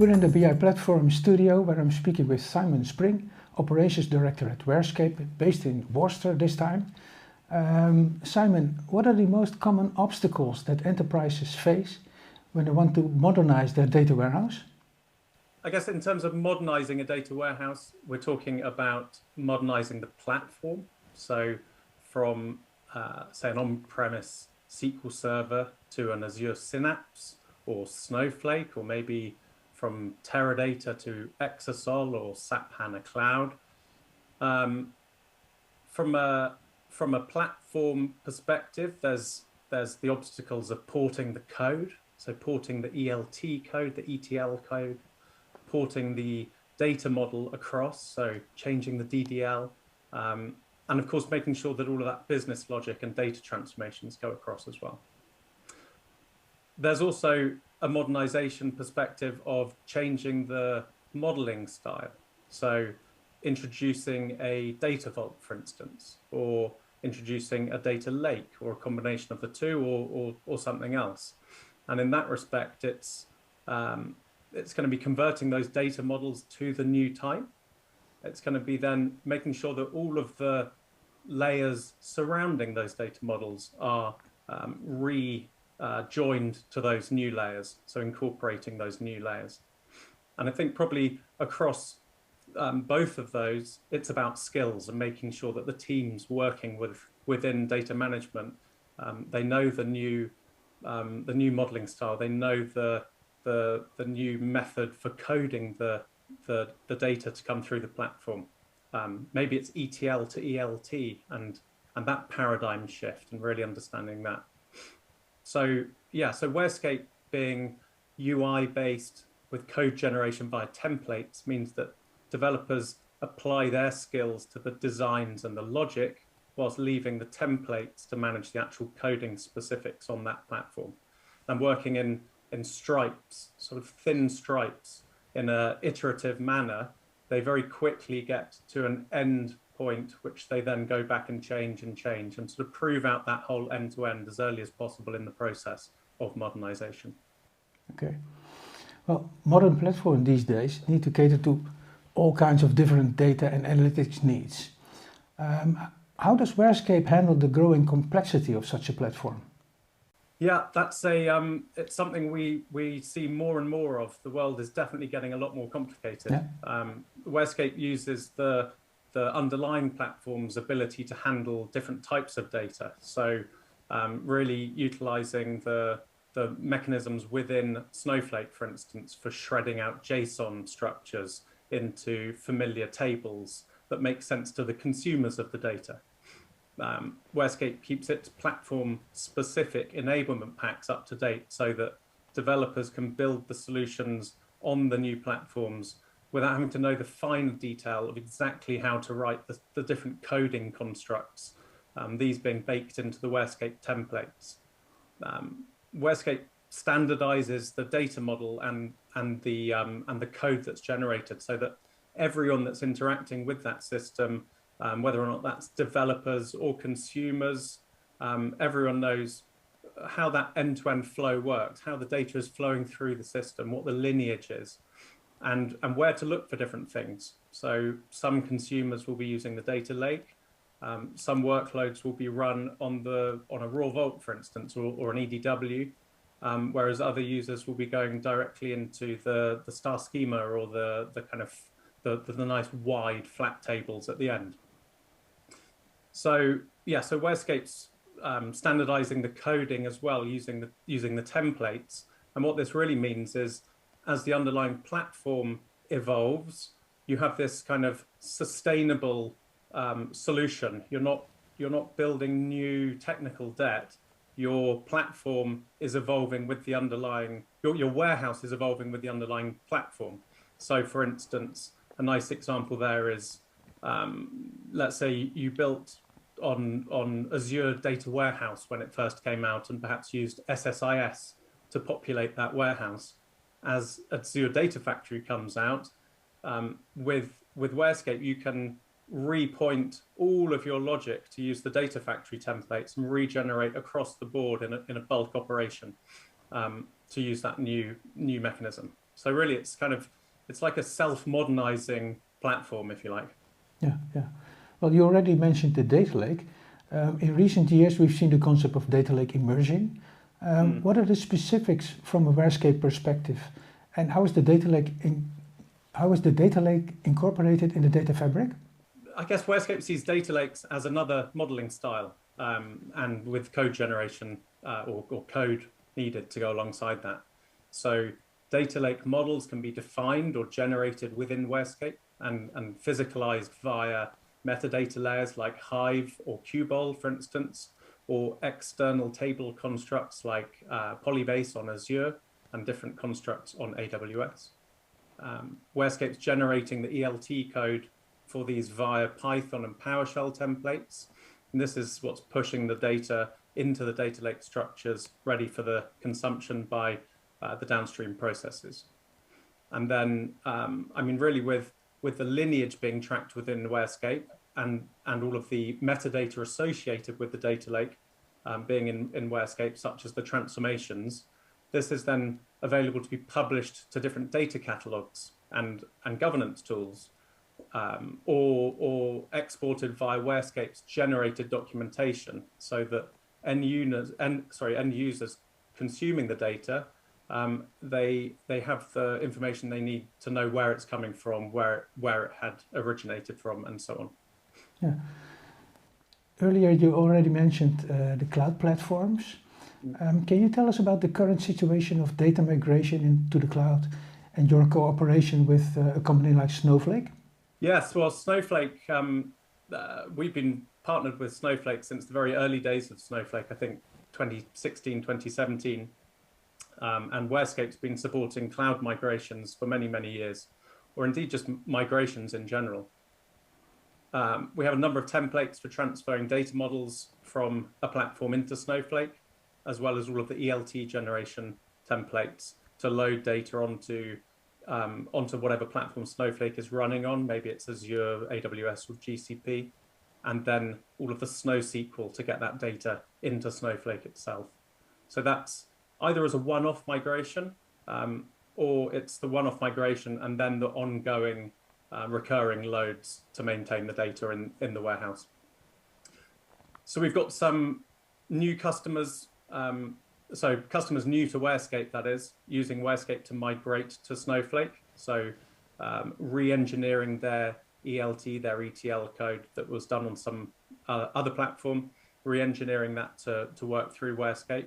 We're in the BI Platform studio where I'm speaking with Simon Spring, Operations Director at WhereScape, based in Worcester this time. Simon, what are the most common obstacles that enterprises face when they want to modernize their data warehouse? I guess in terms of modernizing a data warehouse, we're talking about modernizing the platform. So from, say, an on-premise SQL Server to an Azure Synapse or Snowflake, or maybe from Teradata to Exasol or SAP HANA Cloud. From a platform perspective, there's the obstacles of porting the code. So porting the ELT code, the ETL code, porting the data model across, so changing the DDL, and of course, making sure that all of that business logic and data transformations go across as well. There's also a modernization perspective of changing the modeling style. So introducing a data vault, for instance, or introducing a data lake, or a combination of the two, or something else. And in that respect, it's going to be converting those data models to the new type. It's going to be then making sure that all of the layers surrounding those data models are joined to those new layers, so incorporating those new layers. And I think probably across both of those, it's about skills and making sure that the teams working within data management, they know the new modeling style, they know the new method for coding the data to come through the platform. Maybe it's ETL to ELT and that paradigm shift, and really understanding that. So yeah, so WhereScape being UI based with code generation via templates means that developers apply their skills to the designs and the logic, whilst leaving the templates to manage the actual coding specifics on that platform. And working in stripes, sort of thin stripes, in an iterative manner, they very quickly get to an end point, which they then go back and change and sort of prove out that whole end-to-end as early as possible in the process of modernization. Okay. Well, modern platforms these days need to cater to all kinds of different data and analytics needs. How does WhereScape handle the growing complexity of such a platform? Yeah, that's it's something we see more and more of. The world is definitely getting a lot more complicated. Yeah. WhereScape uses the underlying platform's ability to handle different types of data. So really utilizing the mechanisms within Snowflake, for instance, for shredding out JSON structures into familiar tables that make sense to the consumers of the data. WhereScape keeps its platform-specific enablement packs up to date so that developers can build the solutions on the new platforms without having to know the fine detail of exactly how to write the different coding constructs, these being baked into the WhereScape templates. WhereScape standardizes the data model and the code that's generated so that everyone that's interacting with that system, whether or not that's developers or consumers, everyone knows how that end-to-end flow works, how the data is flowing through the system, what the lineage is, and where to look for different things. So some consumers will be using the data lake. Some workloads will be run on a raw vault, for instance, or an EDW, whereas other users will be going directly into the star schema or the kind of the nice wide flat tables at the end. So yeah, so WhereScape's standardizing the coding as well, using the templates. And what this really means is, as the underlying platform evolves, you have this kind of sustainable solution. You're not building new technical debt. Your platform is evolving with the underlying, your warehouse is evolving with the underlying platform. So for instance, a nice example there is, let's say you built on Azure Data Warehouse when it first came out, and perhaps used SSIS to populate that warehouse. As Azure Data Factory comes out, with WhereScape, you can repoint all of your logic to use the Data Factory templates and regenerate across the board in a bulk operation to use that new mechanism. So really, it's like a self-modernizing platform, if you like. Yeah, yeah. Well, you already mentioned the data lake. In recent years, we've seen the concept of data lake emerging. What are the specifics from a WhereScape perspective, and how is the data lake incorporated in the data fabric? I guess WhereScape sees data lakes as another modeling style, and with code generation or code needed to go alongside that. So data lake models can be defined or generated within WhereScape and physicalized via metadata layers like Hive or Qbol, for instance, or external table constructs like Polybase on Azure and different constructs on AWS. WhereScape's generating the ELT code for these via Python and PowerShell templates. And this is what's pushing the data into the data lake structures ready for the consumption by the downstream processes. And then, I mean, really with the lineage being tracked within WhereScape and all of the metadata associated with the data lake being in WhereScape, such as the transformations, this is then available to be published to different data catalogs and governance tools, or exported via WhereScape's generated documentation, so that end users consuming the data, they have the information they need to know where it's coming from, where it had originated from, and so on. Yeah. Earlier, you already mentioned the cloud platforms. Can you tell us about the current situation of data migration into the cloud and your cooperation with a company like Snowflake? Yes, well, Snowflake, we've been partnered with Snowflake since the very early days of Snowflake, I think 2016, 2017. And WhereScape's been supporting cloud migrations for many, many years, or indeed just migrations in general. We have a number of templates for transferring data models from a platform into Snowflake, as well as all of the ELT generation templates to load data onto whatever platform Snowflake is running on. Maybe it's Azure, AWS, or GCP, and then all of the SnowSQL to get that data into Snowflake itself. So that's either as a one-off migration, or it's the one-off migration and then the ongoing recurring loads to maintain the data in the warehouse. So we've got some new customers, so customers new to WhereScape, that is, using WhereScape to migrate to Snowflake. So re-engineering their ELT, their ETL code that was done on some other platform, re-engineering that to work through WhereScape.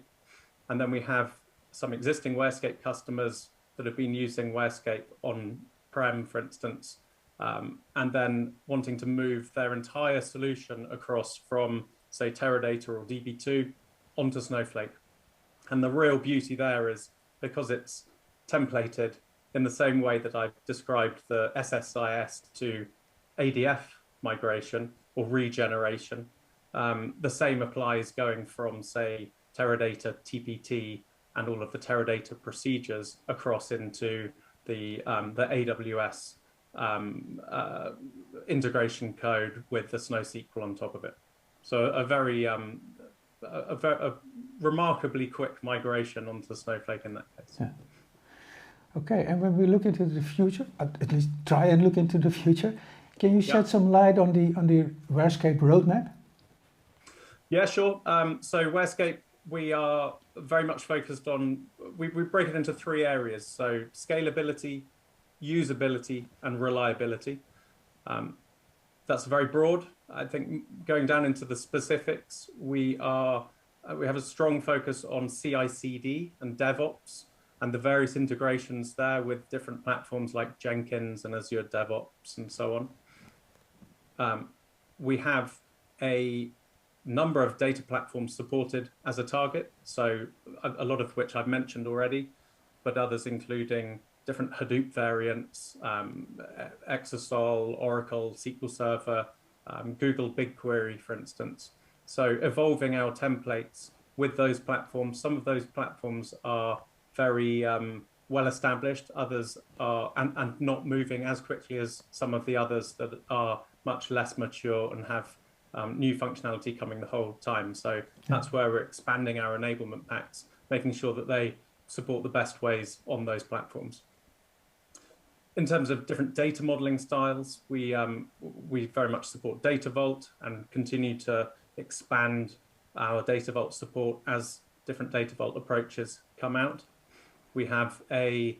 And then we have some existing WhereScape customers that have been using WhereScape on-prem, for instance, and then wanting to move their entire solution across from, say, Teradata or DB2 onto Snowflake. And the real beauty there is because it's templated in the same way that I've described the SSIS to ADF migration or regeneration. The same applies going from, say, Teradata TPT and all of the Teradata procedures across into the AWS integration code with the SnowSQL on top of it. So a very remarkably quick migration onto Snowflake in that case. Yeah. Okay, and when we look into the future, at least try and look into the future, can you shed some light on the WhereScape roadmap? Yeah, sure. So WhereScape, we are very much focused on, we break it into three areas. So scalability, usability, and reliability. That's very broad. I think going down into the specifics, we have a strong focus on CI/CD and DevOps and the various integrations there with different platforms like Jenkins and Azure DevOps and so on. We have a number of data platforms supported as a target, so a lot of which I've mentioned already, but others including different Hadoop variants, Exasol, Oracle, SQL Server, Google BigQuery, for instance. So evolving our templates with those platforms. Some of those platforms are very well established, others are and not moving as quickly as some of the others that are much less mature and have new functionality coming the whole time. So that's where we're expanding our enablement packs, making sure that they support the best ways on those platforms. In terms of different data modeling styles, we very much support Data Vault and continue to expand our Data Vault support as different Data Vault approaches come out. We have a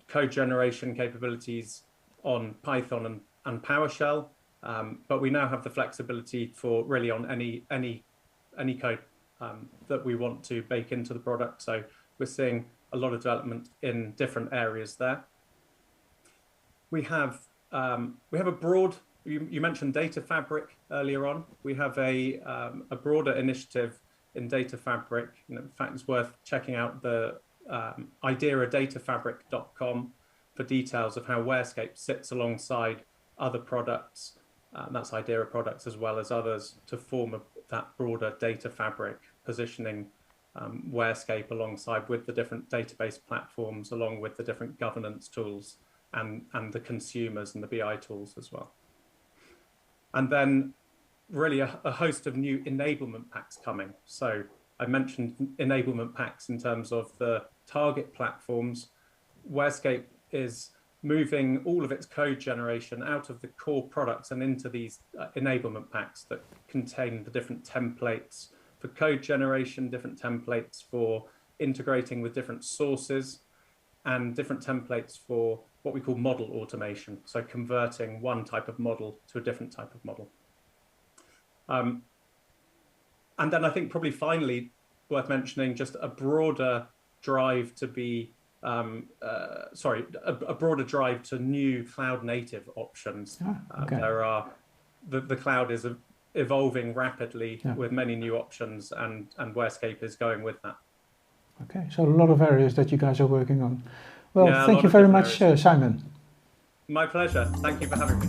code generation capabilities on Python and PowerShell, but we now have the flexibility for really on any code that we want to bake into the product. So we're seeing a lot of development in different areas there. We have a broad. You mentioned Data Fabric earlier on. We have a broader initiative in Data Fabric. In fact, it's worth checking out the ideadatafabrik.com for details of how WhereScape sits alongside other products. That's Idea products as well as others to form that broader data fabric, positioning WhereScape alongside with the different database platforms, along with the different governance tools and the consumers and the BI tools as well. And then really a host of new enablement packs coming. So I mentioned enablement packs in terms of the target platforms. WhereScape is moving all of its code generation out of the core products and into these enablement packs that contain the different templates for code generation, different templates for integrating with different sources, and different templates for what we call model automation. So converting one type of model to a different type of model. And then I think probably finally worth mentioning just a broader drive to be, a broader drive to new cloud native options. The cloud is evolving rapidly with many new options, and WhereScape is going with that. Okay, so a lot of areas that you guys are working on. Well, thank you very much, Simon. My pleasure. Thank you for having me.